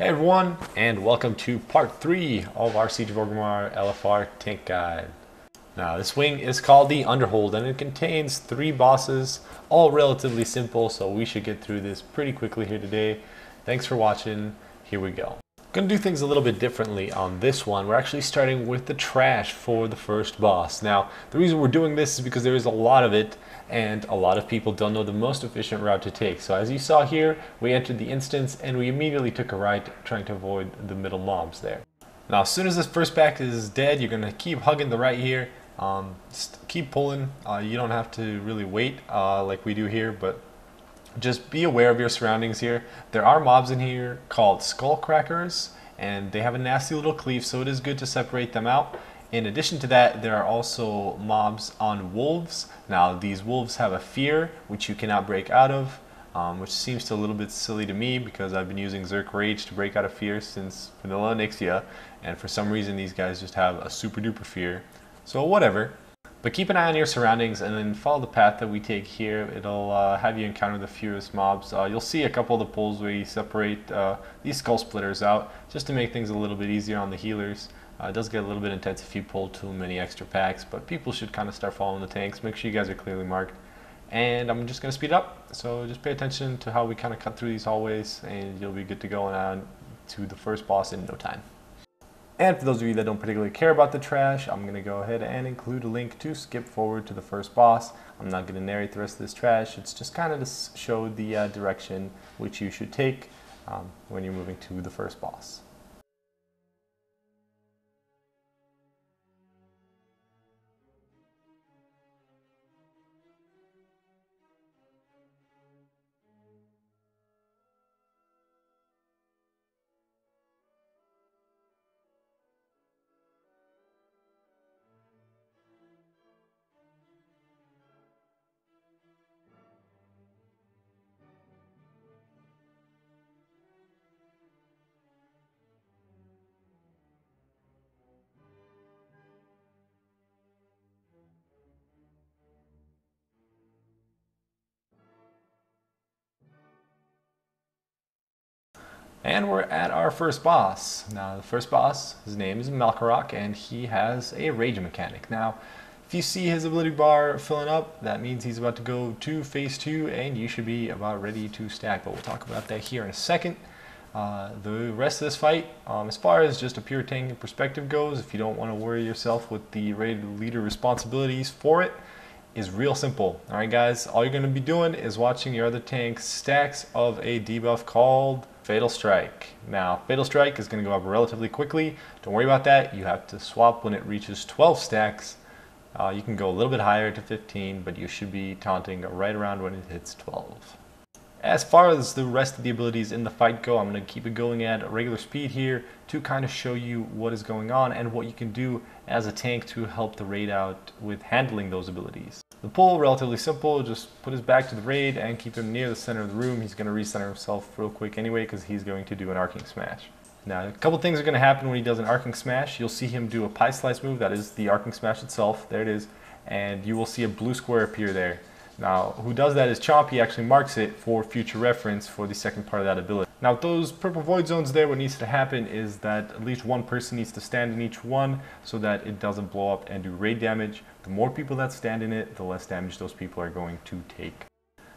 Hey everyone, and welcome to part 3 of our Siege of Orgrimmar LFR tank guide. Now this wing is called the Underhold, and it contains 3 bosses, all relatively simple, so we should get through this pretty quickly here today. Thanks for watching, here we go. Gonna do things a little bit differently on this one. We're actually starting with the trash for the first boss. Now, the reason we're doing this is because there is a lot of it, and a lot of people don't know the most efficient route to take. So as you saw here, we entered the instance and we immediately took a right, trying to avoid the middle mobs there. Now, as soon as this first pack is dead, you're gonna keep hugging the right here. Just keep pulling. You don't have to really wait like we do here, but just be aware of your surroundings here. There are mobs in here called skullcrackers, and they have a nasty little cleave, so it is good to separate them out. In addition to that, there are also mobs on wolves. Now, these wolves have a fear, which you cannot break out of, which seems a little bit silly to me because I've been using Zerk Rage to break out of fear since Vanilla Nixia, and for some reason these guys just have a super duper fear. So whatever. But keep an eye on your surroundings and then follow the path that we take here. It'll have you encounter the fewest mobs. You'll see a couple of the pulls where you separate these skull splitters out just to make things a little bit easier on the healers. It does get a little bit intense if you pull too many extra packs, but people should kind of start following the tanks. Make sure you guys are clearly marked. And I'm just going to speed up, so just pay attention to how we kind of cut through these hallways, and you'll be good to go on to the first boss in no time. And for those of you that don't particularly care about the trash, I'm going to go ahead and include a link to skip forward to the first boss. I'm not going to narrate the rest of this trash. It's just kind of to show the direction which you should take when you're moving to the first boss. And we're at our first boss. Now the first boss, his name is Malkorok, and he has a rage mechanic. Now, if you see his ability bar filling up, that means he's about to go to phase 2, and you should be about ready to stack, but we'll talk about that here in a second. The rest of this fight, as far as just a pure tanking perspective goes, if you don't want to worry yourself with the raid leader responsibilities for it, is real simple. Alright guys, all you're going to be doing is watching your other tank's stacks of a debuff called Fatal Strike. Now, Fatal Strike is going to go up relatively quickly. Don't worry about that. You have to swap when it reaches 12 stacks. You can go a little bit higher to 15, but you should be taunting right around when it hits 12. As far as the rest of the abilities in the fight go, I'm going to keep it going at regular speed here to kind of show you what is going on and what you can do as a tank to help the raid out with handling those abilities. The pull, relatively simple, just put his back to the raid and keep him near the center of the room. He's going to recenter himself real quick anyway because he's going to do an arcing smash. Now, a couple things are going to happen when he does an arcing smash. You'll see him do a pie slice move, that is the arcing smash itself, there it is, and you will see a blue square appear there. Now, who does that is Chomp. He actually marks it for future reference for the second part of that ability. Now, with those purple void zones there, what needs to happen is that at least one person needs to stand in each one so that it doesn't blow up and do raid damage. The more people that stand in it, the less damage those people are going to take.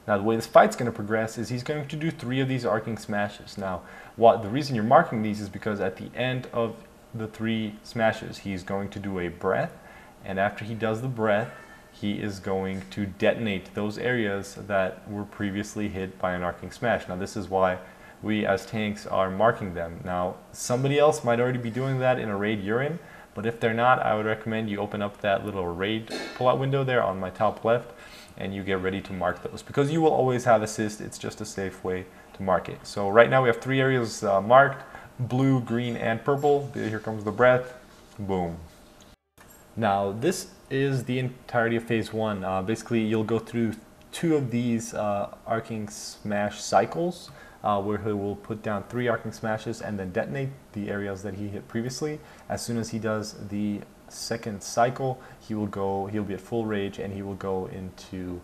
Now, the way this fight's going to progress is he's going to do 3 of these arcing smashes. Now, the reason you're marking these is because at the end of the 3 smashes, he's going to do a breath, and after he does the breath, he is going to detonate those areas that were previously hit by an arcing smash. Now, this is why we as tanks are marking them. Now, somebody else might already be doing that in a raid you're in, but if they're not, I would recommend you open up that little raid pullout window there on my top left and you get ready to mark those, because you will always have assist. It's just a safe way to mark it. So right now we have 3 areas marked: blue, green, and purple. Here comes the breath. Boom. Now, this is the entirety of phase 1. Basically, you'll go through 2 of these arcing smash cycles where he will put down 3 arcing smashes and then detonate the areas that he hit previously. As soon as he does the second cycle, he'll be at full rage and he will go into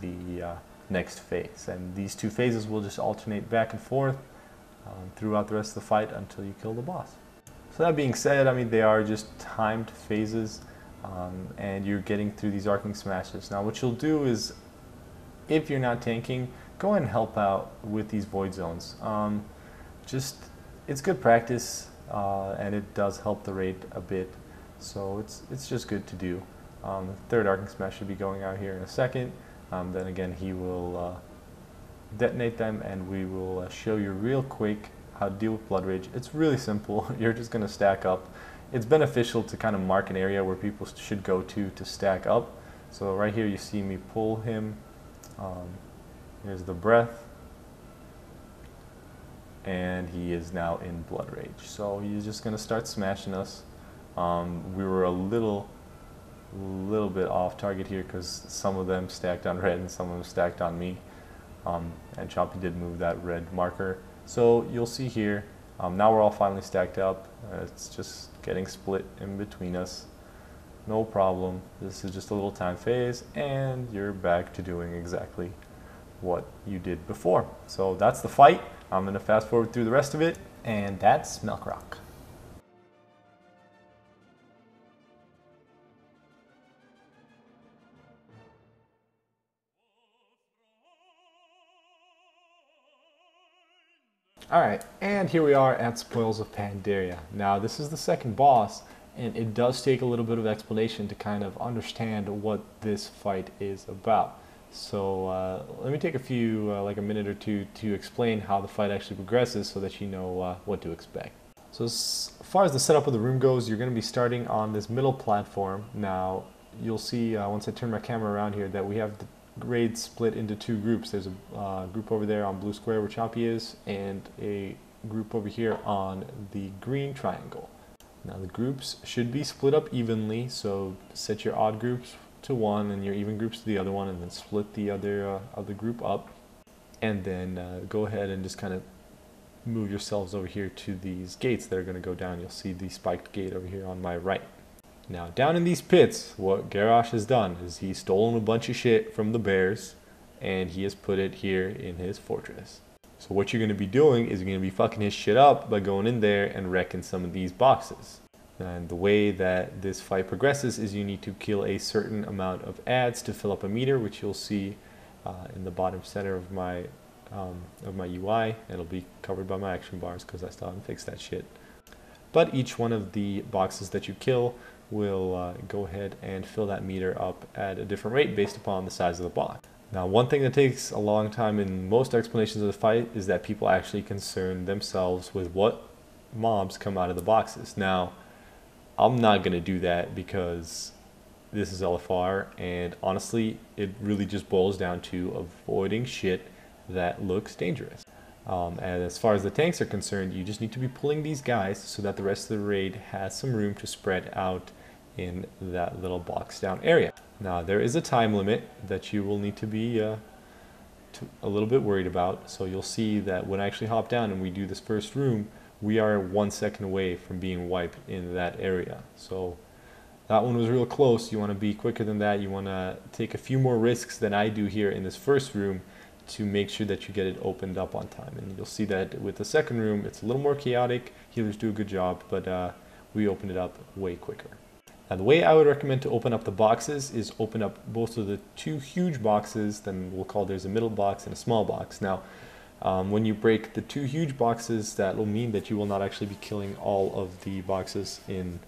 the next phase. And these 2 phases will just alternate back and forth throughout the rest of the fight until you kill the boss. So that being said, I mean, they are just timed phases, and you're getting through these arcing smashes. Now what you'll do is, if you're not tanking, go ahead and help out with these void zones. It's good practice, and it does help the rate a bit, so it's just good to do. The third arcing smash should be going out here in a second. Then again, he will detonate them, and we will show you real quick how to deal with Blood Rage. It's really simple. You're just going to stack up. It's beneficial to kind of mark an area where people should go to stack up. So right here you see me pull him. Here's the breath, and he is now in Blood Rage. So he's just going to start smashing us. We were a little bit off target here because some of them stacked on red and some of them stacked on me. And Chompy did move that red marker. So you'll see here, now we're all finally stacked up. It's just getting split in between us. No problem. This is just a little time phase, and you're back to doing exactly what you did before. So that's the fight. I'm going to fast forward through the rest of it, and that's Malkorok. Alright, and here we are at Spoils of Pandaria. Now this is the second boss, and it does take a little bit of explanation to kind of understand what this fight is about. So let me take like a minute or two to explain how the fight actually progresses so that you know what to expect. So as far as the setup of the room goes, you're going to be starting on this middle platform. Now you'll see once I turn my camera around here that we have the grades split into two groups. There's a group over there on blue square where Chompy is, and a group over here on the green triangle. Now the groups should be split up evenly, so set your odd groups to one and your even groups to the other one, and then split the other group up, and then go ahead and just kind of move yourselves over here to these gates that are going to go down. You'll see the spiked gate over here on my right. Now down in these pits, what Garrosh has done is he's stolen a bunch of shit from the bears, and he has put it here in his fortress. So what you're going to be doing is you're going to be fucking his shit up by going in there and wrecking some of these boxes. And the way that this fight progresses is you need to kill a certain amount of ads to fill up a meter, which you'll see in the bottom center of my UI. It'll be covered by my action bars because I still haven't fixed that shit. But each one of the boxes that you kill will go ahead and fill that meter up at a different rate based upon the size of the box. Now, one thing that takes a long time in most explanations of the fight is that people actually concern themselves with what mobs come out of the boxes. Now, I'm not going to do that because this is LFR, and honestly, it really just boils down to avoiding shit that looks dangerous. And as far as the tanks are concerned, you just need to be pulling these guys so that the rest of the raid has some room to spread out in that little box down area. Now there is a time limit that you will need to be a little bit worried about. So you'll see that when I actually hop down and we do this first room, we are 1 second away from being wiped in that area. So that one was real close. You want to be quicker than that. You want to take a few more risks than I do here in this first room to make sure that you get it opened up on time. And you'll see that with the second room, it's a little more chaotic. Healers do a good job, but we opened it up way quicker. Now the way I would recommend to open up the boxes is open up both of the two huge boxes, then we'll call there's a middle box and a small box. Now when you break the two huge boxes, that will mean that you will not actually be killing all of the boxes in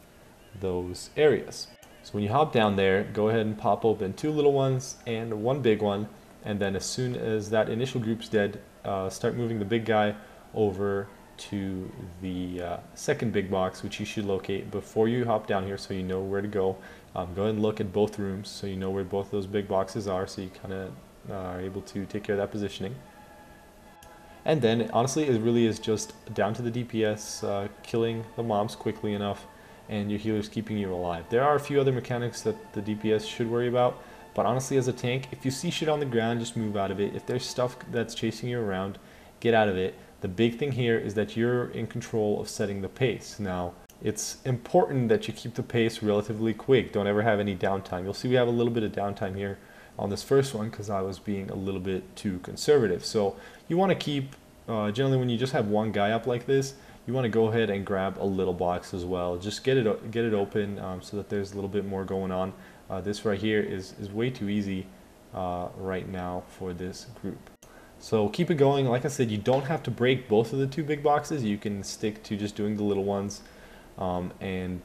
those areas. So when you hop down there, go ahead and pop open two little ones and one big one, and then as soon as that initial group's dead, start moving the big guy over to the second big box, which you should locate before you hop down here so you know where to go. Go ahead and look at both rooms so you know where both those big boxes are, so you kind of are able to take care of that positioning. And then honestly, it really is just down to the DPS, killing the mobs quickly enough, and your healers keeping you alive. There are a few other mechanics that the DPS should worry about, but honestly as a tank, if you see shit on the ground, just move out of it. If there's stuff that's chasing you around, get out of it. The big thing here is that you're in control of setting the pace. Now, it's important that you keep the pace relatively quick. Don't ever have any downtime. You'll see we have a little bit of downtime here on this first one because I was being a little bit too conservative. So you want to keep generally when you just have one guy up like this, you want to go ahead and grab a little box as well. Just get it open so that there's a little bit more going on. This right here is way too easy right now for this group. So keep it going. Like I said, you don't have to break both of the two big boxes. You can stick to just doing the little ones and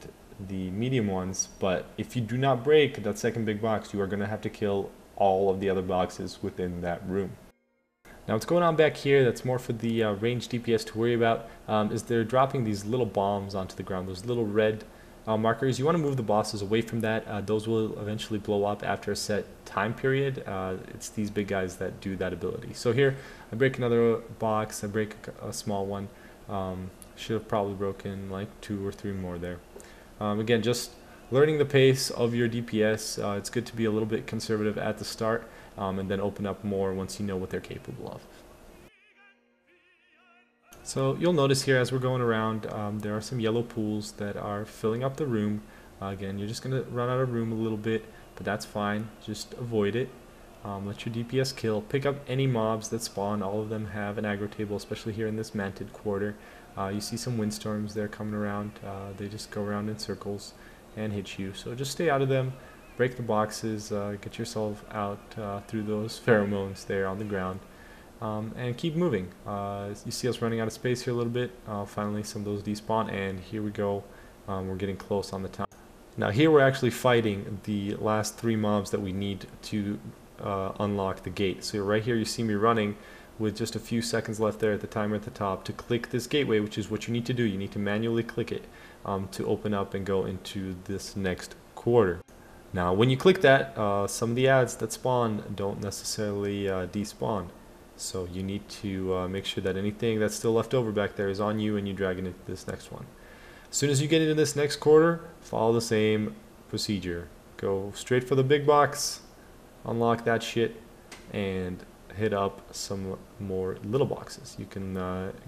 the medium ones. But if you do not break that second big box, you are going to have to kill all of the other boxes within that room. Now what's going on back here that's more for the range DPS to worry about is they're dropping these little bombs onto the ground, those little red markers. You want to move the bosses away from that. Those will eventually blow up after a set time period. It's these big guys that do that ability. So here I break another box, I break a small one. Should have probably broken like 2 or 3 more there. Again, just learning the pace of your DPS. It's good to be a little bit conservative at the start. And then open up more once you know what they're capable of. So you'll notice here as we're going around, there are some yellow pools that are filling up the room. Again, you're just going to run out of room a little bit, but that's fine. Just avoid it. Let your DPS kill. Pick up any mobs that spawn. All of them have an aggro table, especially here in this manted quarter. You see some windstorms there coming around. They just go around in circles and hit you. So just stay out of them. Break the boxes, get yourself out through those pheromones there on the ground, and keep moving. You see us running out of space here a little bit. Finally, some of those despawn, and here we go. We're getting close on the time. Now here we're actually fighting the last 3 mobs that we need to unlock the gate. So right here you see me running with just a few seconds left there at the timer at the top to click this gateway, which is what you need to do. You need to manually click it to open up and go into this next quarter. Now when you click that, some of the ads that spawn don't necessarily despawn. So you need to make sure that anything that's still left over back there is on you and you drag it into this next one. As soon as you get into this next quarter, follow the same procedure. Go straight for the big box, unlock that shit, and hit up some more little boxes. You can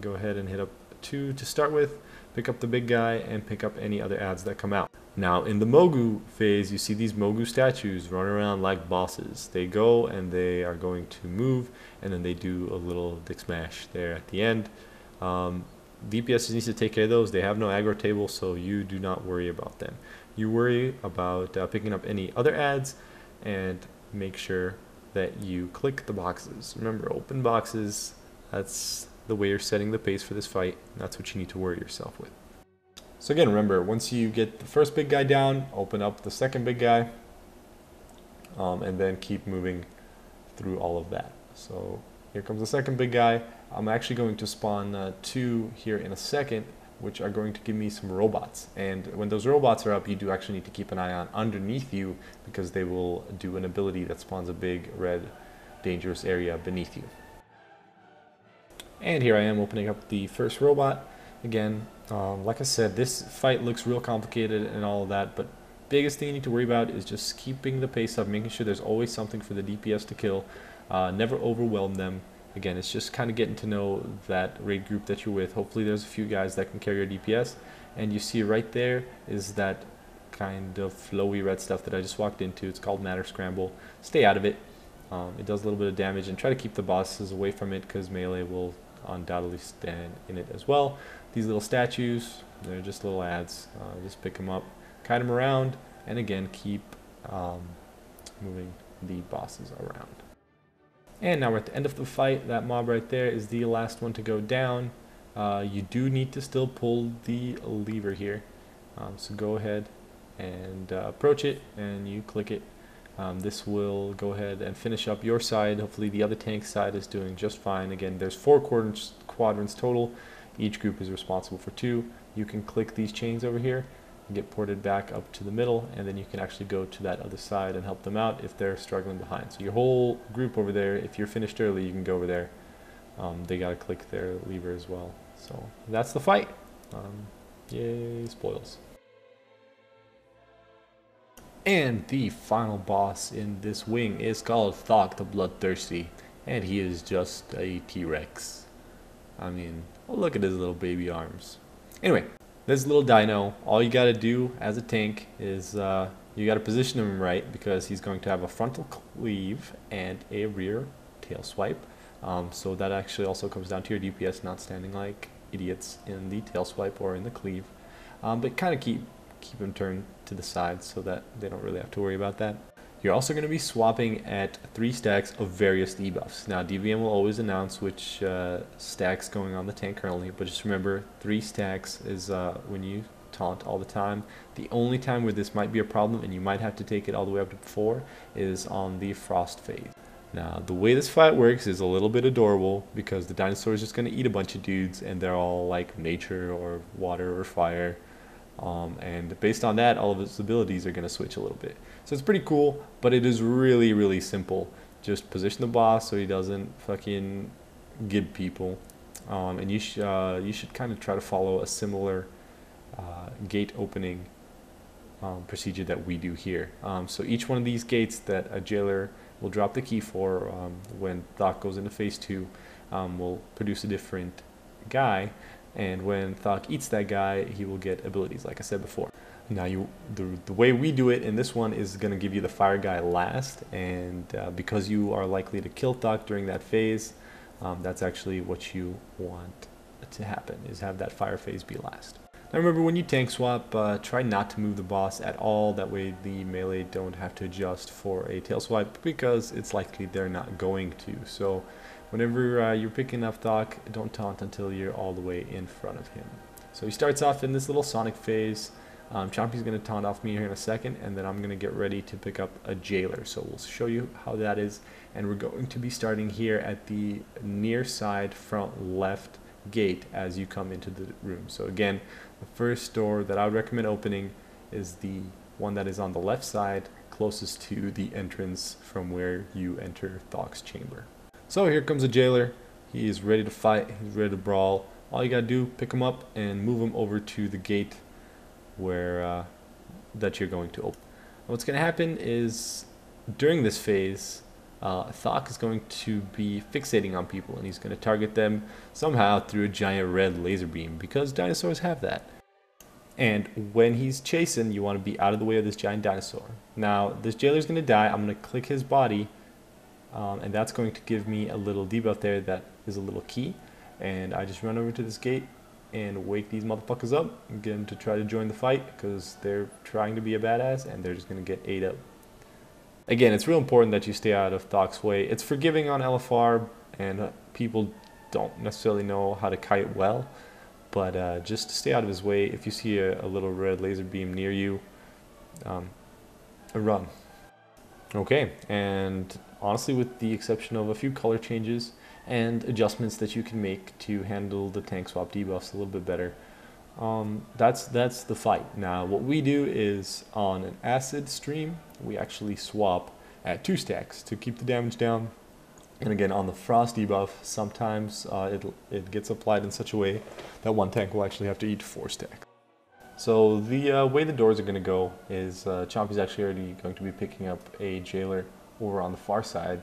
go ahead and hit up 2 to start with, pick up the big guy, and pick up any other ads that come out. Now in the Mogu phase, you see these Mogu statues run around like bosses. They go and they are going to move, and then they do a little dick smash there at the end. DPS needs to take care of those. They have no aggro table, so you do not worry about them. You worry about picking up any other ads and make sure that you click the boxes. Remember, open boxes, that's the way you're setting the pace for this fight. That's what you need to worry yourself with. So again, remember, once you get the first big guy down, open up the second big guy, and then keep moving through all of that. So here comes the second big guy. I'm actually going to spawn 2 here in a second, which are going to give me some robots. And when those robots are up, you do actually need to keep an eye on underneath you, because they will do an ability that spawns a big red dangerous area beneath you. And here I am opening up the first robot. Again, like I said, this fight looks real complicated and all of that, but biggest thing you need to worry about is just keeping the pace up, making sure there's always something for the DPS to kill. Never overwhelm them. Again, it's just kind of getting to know that raid group that you're with. Hopefully there's a few guys that can carry your DPS, and you see right there is that kind of flowy red stuff that I just walked into. It's called Matter Scramble. Stay out of it. It does a little bit of damage, and try to keep the bosses away from it, because melee will undoubtedly stand in it as well. These little statues, they're just little ads. Just pick them up, kite them around, and again keep moving the bosses around. And now we're at the end of the fight. That mob right there is the last one to go down. You do need to still pull the lever here, so go ahead and approach it, and you click it. This will go ahead and finish up your side. Hopefully the other tank side is doing just fine. Again, there's 4 quadrants total. Each group is responsible for 2. You can click these chains over here and get ported back up to the middle, and then you can actually go to that other side and help them out if they're struggling behind. So your whole group over there, if you're finished early, you can go over there. They gotta click their lever as well. So that's the fight. Yay, spoils. And the final boss in this wing is called Tok The Bloodthirsty, and he is just a T-Rex. I mean, look at his little baby arms. Anyway, this little dino, all you gotta do as a tank is you gotta position him right, because he's going to have a frontal cleave and a rear tail swipe. So that actually also comes down to your DPS not standing like idiots in the tail swipe or in the cleave, but kind of keep them turned to the side so that they don't really have to worry about that. You're also going to be swapping at 3 stacks of various debuffs. Now DVM will always announce which stacks going on the tank currently, but just remember 3 stacks is when you taunt all the time. The only time where this might be a problem and you might have to take it all the way up to 4 is on the frost phase. Now the way this fight works is a little bit adorable because the dinosaur is just going to eat a bunch of dudes and they're all like nature or water or fire. And based on that, all of its abilities are going to switch a little bit. So it's pretty cool, but it is really, really simple. Just position the boss so he doesn't fucking gib people. And you should kind of try to follow a similar gate opening procedure that we do here. So each one of these gates that a jailer will drop the key for when Thok goes into phase 2 will produce a different guy. And when Thok eats that guy, he will get abilities, like I said before. Now, the way we do it in this one is going to give you the fire guy last, and because you are likely to kill Thok during that phase, that's actually what you want to happen, is have that fire phase be last. Now remember, when you tank swap, try not to move the boss at all, that way the melee don't have to adjust for a tail swipe, because it's likely they're not going to. So whenever you're picking up Thok, don't taunt until you're all the way in front of him. So he starts off in this little Sonic phase. Chompy's going to taunt off me here in a second, and then I'm going to get ready to pick up a jailer. So we'll show you how that is, and we're going to be starting here at the near side front left gate as you come into the room. So again, the first door that I would recommend opening is the one that is on the left side, closest to the entrance from where you enter Thok's chamber. So here comes a jailer. He is ready to fight. He's ready to brawl. All you gotta do, pick him up and move him over to the gate where that you're going to open. What's gonna happen is during this phase, Thok is going to be fixating on people, and he's going to target them somehow through a giant red laser beam, because dinosaurs have that. And when he's chasing, you want to be out of the way of this giant dinosaur. Now, this jailer's going to die. I'm going to click his body, and that's going to give me a little debuff there that is a little key. And I just run over to this gate and wake these motherfuckers up and get them to try to join the fight, because they're trying to be a badass, and they're just going to get ate up. Again, it's real important that you stay out of Thok's way. It's forgiving on LFR, and people don't necessarily know how to kite well, but just stay out of his way. If you see a little red laser beam near you, run. Okay, and honestly, with the exception of a few color changes and adjustments that you can make to handle the tank swap debuffs a little bit better, that's the fight. Now what we do is, on an acid stream, we actually swap at 2 stacks to keep the damage down. And again, on the frost debuff, sometimes it gets applied in such a way that one tank will actually have to eat 4 stacks. So the way the doors are going to go is Chompy's actually already going to be picking up a jailer over on the far side,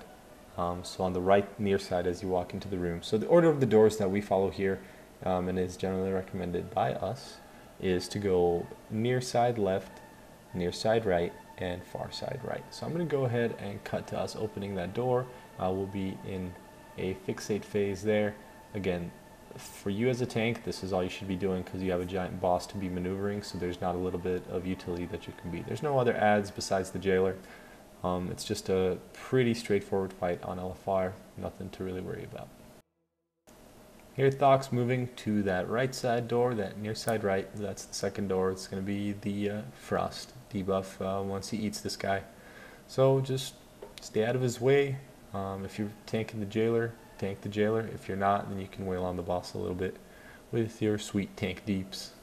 so on the right near side as you walk into the room. So the order of the doors that we follow here, and is generally recommended by us, is to go near side left, near side right, and far side right. So I'm going to go ahead and cut to us opening that door. We'll be in a fixate phase there. Again, for you as a tank, this is all you should be doing, because you have a giant boss to be maneuvering, so there's not a little bit of utility that you can be. There's no other adds besides the jailer. It's just a pretty straightforward fight on LFR, nothing to really worry about. Here Thok's moving to that right side door, that near side right, that's the second door. It's going to be the frost debuff once he eats this guy. So just stay out of his way. If you're tanking the jailer, tank the jailer. If you're not, then you can wail on the boss a little bit with your sweet tank deeps.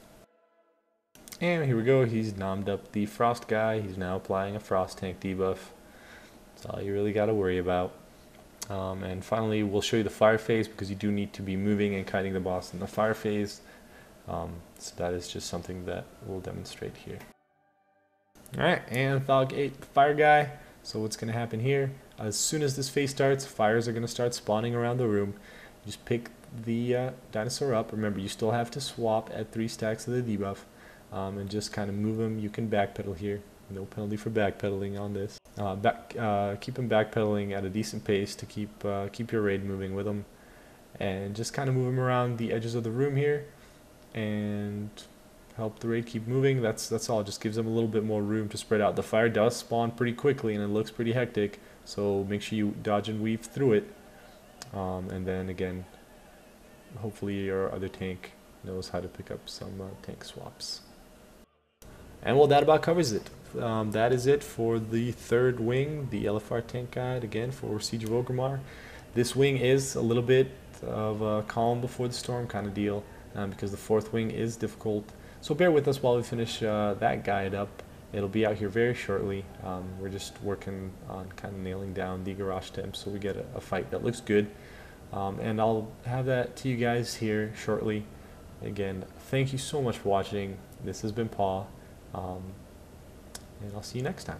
And here we go, he's nommed up the frost guy. He's now applying a frost tank debuff. That's all you really got to worry about. And finally, we'll show you the fire phase, because you do need to be moving and kiting the boss in the fire phase. So that is just something that we'll demonstrate here. Alright, and Thok ate the fire guy. So what's going to happen here, as soon as this phase starts, fires are going to start spawning around the room. You just pick the dinosaur up. Remember, you still have to swap at 3 stacks of the debuff, and just kind of move him. You can backpedal here. No penalty for backpedaling on this. Keep him backpedaling at a decent pace to keep your raid moving with him, and just kind of move him around the edges of the room here, and help the raid keep moving. That's all. Just gives them a little bit more room to spread out. The fire does spawn pretty quickly, and it looks pretty hectic. So make sure you dodge and weave through it, and then again, hopefully your other tank knows how to pick up some tank swaps. And well, that about covers it. That is it for the third wing, the LFR tank guide, again, for Siege of Orgrimmar. This wing is a little bit of a calm before the storm kind of deal, because the fourth wing is difficult. So bear with us while we finish that guide up. It'll be out here very shortly. We're just working on kind of nailing down the garage temp so we get a fight that looks good. And I'll have that to you guys here shortly. Again, thank you so much for watching. This has been Paul. And I'll see you next time.